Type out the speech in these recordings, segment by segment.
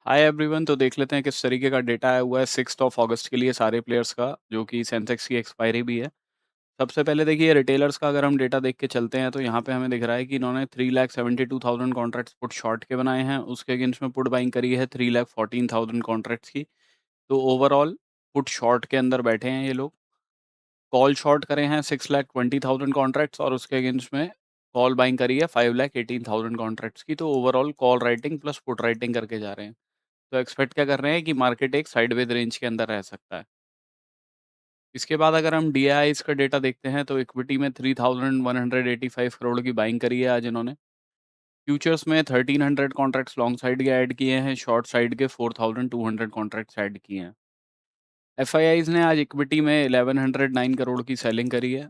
Hi everyone. तो देख लेते हैं किस तरीके का डेटा आया हुआ है 6 अगस्त के लिए सारे प्लेयर्स का, जो कि सेंसेक्स की एक्सपायरी भी है। सबसे पहले देखिए रिटेलर्स का अगर हम डेटा देख के चलते हैं तो यहाँ पे हमें दिख रहा है कि इन्होंने 3,72,000 कॉन्ट्रैक्ट्स पुट शॉर्ट के बनाए हैं। उसके अगेंस्ट में पुट बाइंग करी है 3,14,000 कॉन्ट्रैक्ट्स की। तो ओवरऑल पुट शॉर्ट के अंदर बैठे हैं ये लोग। कॉल शॉर्ट करे हैं 6,20,000 कॉन्ट्रैक्ट्स और उसके अगेंस्ट में कॉल बाइंग करी है 5,18,000 कॉन्ट्रैक्ट्स की। तो overall call writing plus put writing करके जा रहे हैं। तो एक्सपेक्ट क्या कर रहे हैं कि मार्केट एक साइडवेज रेंज के अंदर रह सकता है। इसके बाद अगर हम डीआईआईज़ का डेटा देखते हैं तो इक्विटी में 3,185 करोड़ की बाइंग करी है आज इन्होंने। फ्यूचर्स में 1,300 कॉन्ट्रैक्ट्स लॉन्ग साइड के ऐड किए हैं, शॉर्ट साइड के 4,200 कॉन्ट्रैक्ट्स ऐड किए हैं। एफआईआईज़ ने आज इक्विटी में 1,109 करोड़ की सेलिंग करी है।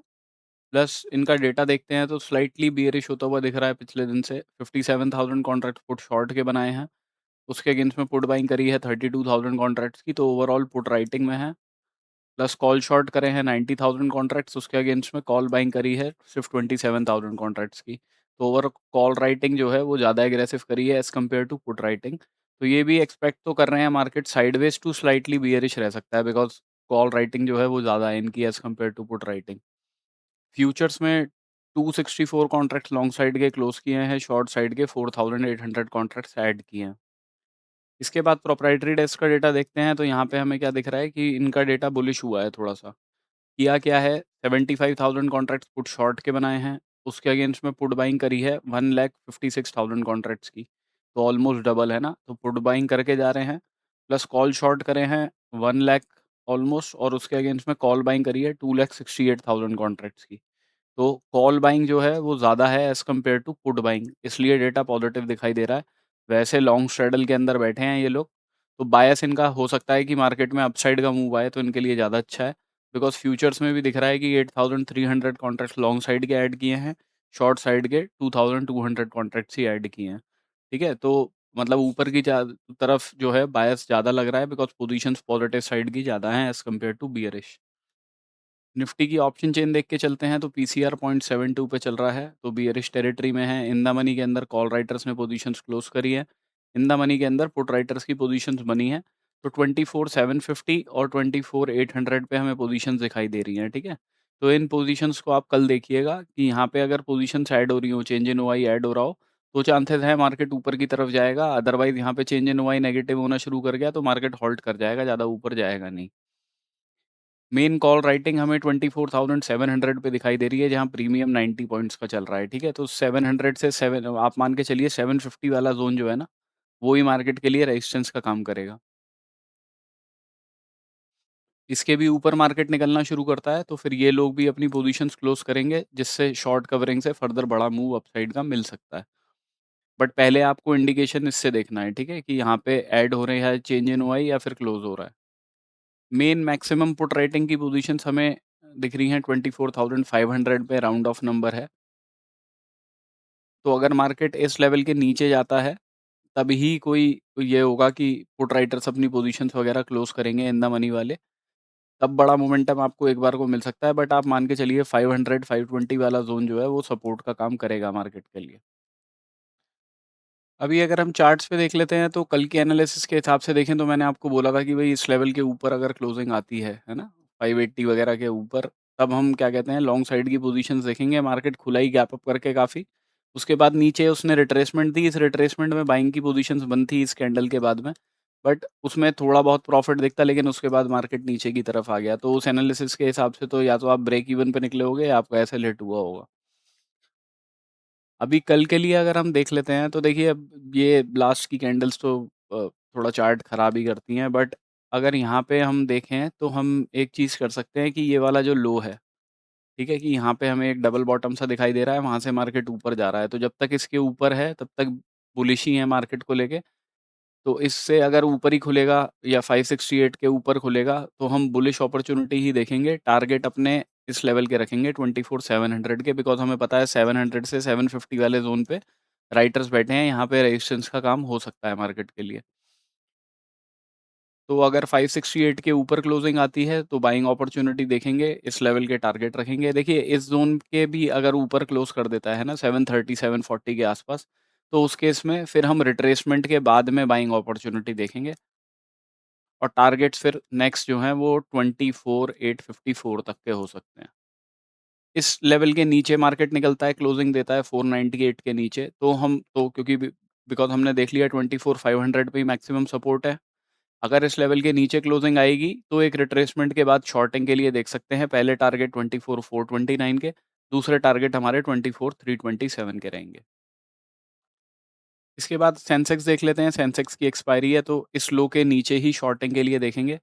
प्लस इनका डेटा देखते हैं तो स्लाइटली बियरिश होता हुआ दिख रहा है पिछले दिन से। 57,000 कॉन्ट्रैक्ट पुट शॉर्ट के बनाए हैं। उसके अगेंस्ट में पुट बाइंग करी है 32,000 कॉन्ट्रैक्ट्स की। तो ओवरऑल पुट राइटिंग में है। प्लस कॉल शॉर्ट करे हैं 90,000 कॉन्ट्रैक्ट्स, उसके अगेंस्ट में कॉल बाइंग करी है सिर्फ 27,000 कॉन्ट्रैक्ट्स की। तो ओवर कॉल राइटिंग जो है वो ज़्यादा एग्रेसिव करी है as compare to put writing. तो ये भी एक्सपेक्ट तो कर रहे हैं market sideways to slightly bearish रह सकता है, बिकॉज़ कॉल राइटिंग जो है वो ज़्यादा है इनकी as compare to put writing. Futures में 264 कॉन्ट्रैक्ट्स लॉन्ग साइड के क्लोज़ किए हैं, शॉर्ट साइड के 4,800 कॉन्ट्रैक्ट्स ऐड किए हैं। इसके बाद प्रोप्राइटरी डेस्क का डेटा देखते हैं तो यहाँ पे हमें क्या दिख रहा है कि इनका डेटा बुलिश हुआ है थोड़ा-सा। किया क्या है, 75,000 कॉन्ट्रैक्ट्स पुट शॉर्ट के बनाए हैं। उसके अगेंस्ट में पुट बाइंग करी है 1,56,000 कॉन्ट्रैक्ट्स की। तो ऑलमोस्ट डबल है ना, तो पुट बाइंग करके जा रहे हैं। प्लस कॉल शॉर्ट करे हैं 1 लाख ऑलमोस्ट, और उसके अगेंस्ट में कॉल बाइंग करी है 2,68,000 कॉन्ट्रैक्ट्स की। तो कॉल बाइंग जो है वो ज़्यादा है as compare to put buying, इसलिए डेटा पॉजिटिव दिखाई दे रहा है। वैसे लॉन्ग स्ट्रैडल के अंदर बैठे हैं ये लोग, तो बायस इनका हो सकता है कि मार्केट में अपसाइड का मूव आए तो इनके लिए ज़्यादा अच्छा है। बिकॉज़ फ्यूचर्स में भी दिख रहा है कि 8,300 कॉन्ट्रैक्ट्स लॉन्ग साइड के ऐड किए हैं, शॉर्ट साइड के 2,200 कॉन्ट्रैक्ट्स ही ऐड किए हैं। ठीक है? तो मतलब ऊपर की तरफ जो है बायस ज़्यादा लग रहा है, बिकॉज़ पोज़ीशंस पॉजिटिव साइड की ज़्यादा हैं as compare to bearish. Nifty की ऑप्शन चेन देख के चलते हैं तो पीसीआर 0.72 पे चल रहा है, तो बियरिश टेरिटरी में है। इन द मनी के अंदर कॉल राइटर्स ने पोजीशंस क्लोज करी है। इन द मनी के अंदर पुट राइटर्स की पोजीशंस बनी है। तो 24,750 और 24,800 पे हमें पोजीशंस दिखाई दे रही हैं। ठीक है, तो इन पोजीशंस को आप कल देखिएगा कि यहाँ पे अगर पोजीशंस ऐड हो रही हो, चेंज इन ओआई ऐड हो रहा हो, तो चांसेस है मार्केट ऊपर की तरफ जाएगा। अदरवाइज यहाँ पे चेंज इन ओआई नेगेटिव होना शुरू कर गया तो मार्केट हॉल्ट कर जाएगा, ज़्यादा ऊपर जाएगा नहीं। मेन कॉल राइटिंग हमें 24,700 पे दिखाई दे रही है, जहाँ प्रीमियम 90 पॉइंट्स का चल रहा है। ठीक है, तो 700 से 7 आप मान के चलिए 750 वाला ज़ोन जो है ना, वो ही मार्केट के लिए रेजिस्टेंस का काम करेगा। इसके भी ऊपर मार्केट निकलना शुरू करता है तो फिर ये लोग भी अपनी पोजीशंस क्लोज़ करेंगे, जिससे शॉर्ट कवरिंग से फर्दर बड़ा मूव अपसाइड का मिल सकता है। बट पहले आपको इंडिकेशन इससे देखना है, ठीक है, कि यहाँ पे ऐड हो रहे हैं चेंज इन हुआ है या फिर क्लोज़ हो रहा है। मेन मैक्सिमम पुट राइटिंग की पोजीशंस हमें दिख रही हैं 24,500 पे, राउंड ऑफ नंबर है। तो अगर मार्केट इस लेवल के नीचे जाता है, तभी कोई ये होगा कि पुट राइटर्स अपनी पोजीशंस वगैरह क्लोज़ करेंगे इन द मनी वाले, तब बड़ा मोमेंटम आपको एक बार को मिल सकता है। बट आप मान के चलिए 500 520 वाला ज़ोन जो है वो सपोर्ट का काम करेगा मार्केट के लिए। अभी अगर हम चार्ट्स पे देख लेते हैं तो कल के एनालिसिस के हिसाब से देखें तो मैंने आपको बोला था कि भई इस लेवल के ऊपर अगर क्लोजिंग आती है ना? 580 वगैरह के ऊपर, तब हम क्या कहते हैं लॉन्ग साइड की पोजीशंस देखेंगे। मार्केट खुला ही गैप अप करके काफ़ी। उसके बाद नीचे उसने रिट्रेसमेंट दी, इस रिट्रेसमेंट में बाइंग की पोजीशंस बनती इस कैंडल के बाद में। बट उसमें थोड़ा बहुत प्रॉफिट दिखता, लेकिन उसके बाद मार्केट नीचे की तरफ आ गया। तो उस एनालिसिस के हिसाब से तो या तो आप ब्रेक इवन पे निकले होगे या आपका ऐसे हिट हुआ होगा। अभी कल के लिए अगर हम देख लेते हैं तो देखिए, अब ये लास्ट की कैंडल्स तो थोड़ा चार्ट खराब ही करती हैं। बट अगर यहाँ पे हम देखें तो हम एक चीज़ कर सकते हैं कि ये वाला जो लो है, ठीक है, कि यहाँ पे हमें एक डबल बॉटम सा दिखाई दे रहा है, वहाँ से मार्केट ऊपर जा रहा है। तो जब तक इसके ऊपर है तब तक बुलिश ही है मार्केट को लेके। तो इससे अगर ऊपर ही खुलेगा या 568 के ऊपर खुलेगा तो हम बुलिश अपॉर्च्युनिटी ही देखेंगे। टारगेट अपने इस लेवल के रखेंगे 24,700 के, बिकॉज़ हमें पता है 700 से 750 वाले ज़ोन पे राइटर्स बैठे हैं, यहाँ पे रेजिस्टेंस का काम हो सकता है मार्केट के लिए। तो अगर 568 के ऊपर क्लोजिंग आती है तो बाइंग अपॉर्च्युनिटी देखेंगे, इस लेवल के टारगेट रखेंगे। देखिए इस ज़ोन के भी अगर ऊपर क्लोज़ कर देता है ना 730 740 के आसपास, तो उस केस में फिर हम रिट्रेसमेंट के बाद में बाइंग अपॉर्च्युनिटी देखेंगे और टारगेट्स फिर नेक्स्ट जो हैं वो 24,854 तक के हो सकते हैं। इस लेवल के नीचे मार्केट निकलता है, क्लोजिंग देता है 498 के नीचे, तो हम तो क्योंकि बिकॉज़ हमने देख लिया 24,500 पे ही मैक्सिमम सपोर्ट है। अगर इस लेवल के नीचे क्लोजिंग आएगी, तो एक रिट्रेसमेंट के बाद शॉर्टिंग के लिए देख सकते हैं। पहले टारगेट 24,429 के, दूसरे टारगेट हमारे 24,327 के रहेंगे। इसके बाद सेंसेक्स देख लेते हैं, सेंसेक्स की एक्सपायरी है, तो इस लो के नीचे ही शॉर्टिंग के लिए देखेंगे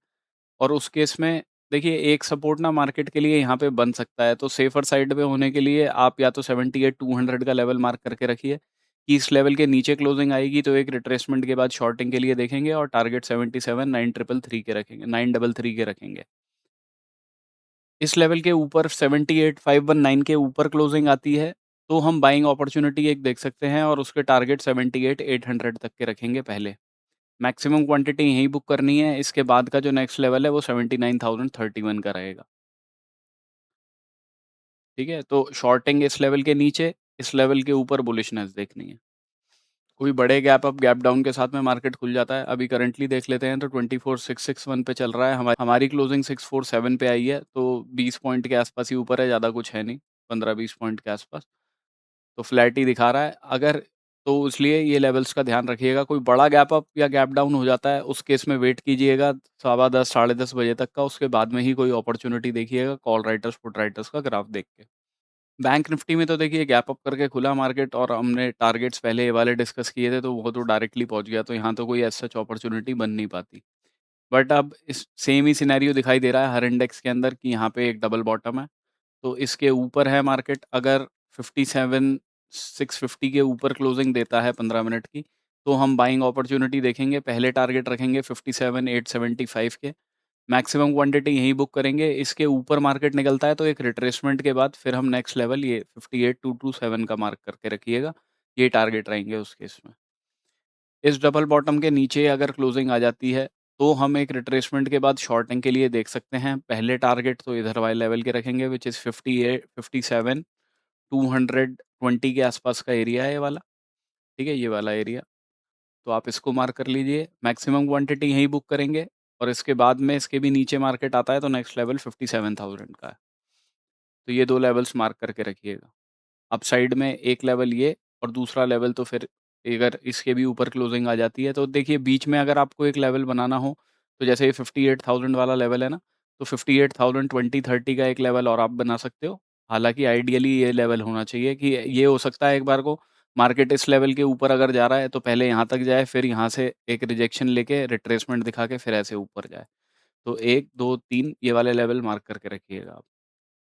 और उस केस में देखिए एक सपोर्ट ना मार्केट के लिए यहाँ पे बन सकता है, तो सेफर साइड पे होने के लिए आप या तो 78,200 का लेवल मार्क करके रखिए कि इस लेवल के नीचे क्लोजिंग आएगी तो एक रिट्रेसमेंट के बाद शॉर्टिंग के लिए देखेंगे और टारगेट 77,933 के रखेंगे 933 के रखेंगे। इस लेवल के ऊपर 78,519 के ऊपर क्लोजिंग आती है, तो हम बाइंग अपॉर्च्युनिटी एक देख सकते हैं और उसके टारगेट 78,800 तक के रखेंगे पहले। मैक्सिमम क्वांटिटी यहीं बुक करनी है, इसके बाद का जो नेक्स्ट लेवल है वो 79,031 का रहेगा। ठीक है? तो शॉर्टिंग इस लेवल के नीचे, इस लेवल के ऊपर बुलिशनेस देखनी है। कोई बड़े गैप अप, गैप डाउन के साथ में मार्केट खुल जाता है। अभी करंटली देख लेते हैं तो 24,661 पे चल रहा है। हमारी क्लोजिंग 647 पे आई है, तो 20 पॉइंट के आसपास ही ऊपर है, ज़्यादा कुछ है नहीं, 15-20 पॉइंट के आसपास। तो फ्लैट ही दिखा रहा है। अगर तो इसलिए ये लेवल्स का ध्यान रखिएगा। कोई बड़ा गैप अप या गैप डाउन हो जाता है, उस केस में वेट कीजिएगा सवा 10, साढ़े 10 बजे तक का। उसके बाद में ही कोई अपॉर्च्युनिटी देखिएगा कॉल राइटर्स, पुट राइटर्स का ग्राफ देख के। बैंक निफ्टी में तो देखिए गैप अप करके खुला मार्केट और हमने टारगेट्स पहले ये वाले डिस्कस किए थे, तो वो तो डायरेक्टली पहुँच गया, तो यहाँ तो कोई एज़ सच अपॉर्च्युनिटी बन नहीं पाती। बट अब इस सेम ही सिनेरियो दिखाई दे रहा है हर इंडेक्स के अंदर कि यहाँ पे एक डबल बॉटम है। तो इसके ऊपर है मार्केट, अगर 57,650 के ऊपर क्लोजिंग देता है 15 मिनट की, तो हम बाइंग अपॉर्च्युनिटी देखेंगे। पहले टारगेट रखेंगे 57,875 के। मैक्सिमम क्वांटिटी यहीं बुक करेंगे। इसके ऊपर मार्केट निकलता है तो एक रिट्रेसमेंट के बाद फिर हम नेक्स्ट लेवल ये 58,227 का मार्क करके रखिएगा। ये टारगेट रहेंगे उस केस में। इस डबल बॉटम के नीचे अगर क्लोजिंग आ जाती है, तो हम एक रिट्रेसमेंट के बाद शॉर्टिंग के लिए देख सकते हैं। पहले टारगेट तो इधर वाले लेवल के रखेंगे व्हिच इज़ 58 57 220 के आसपास का एरिया है ये वाला, ठीक है? ये वाला एरिया। तो आप इसको मार्क कर लीजिए। मैक्सिमम क्वांटिटी यहीं बुक करेंगे और इसके बाद में इसके भी नीचे मार्केट आता है तो नेक्स्ट लेवल 57,000 का है। तो ये 2 लेवल्स मार्क करके रखिएगा। अपसाइड में एक लेवल ये और दूसरा लेवल तो फिर अगर इसके भी ऊपर क्लोजिंग आ जाती है तो देखिए बीच में अगर आपको एक लेवल बनाना हो, तो जैसे ये 58,000 वाला लेवल है ना, तो 58,000 20-30 का एक लेवल और आप बना सकते हो। हालाँकि आइडियली ये लेवल होना चाहिए कि ये हो सकता है एक बार को मार्केट इस लेवल के ऊपर अगर जा रहा है तो पहले यहाँ तक जाए, फिर यहाँ से एक रिजेक्शन लेके रिट्रेसमेंट दिखा के फिर ऐसे ऊपर जाए। तो 1, 2, 3 ये वाले लेवल मार्क करके रखिएगा आप।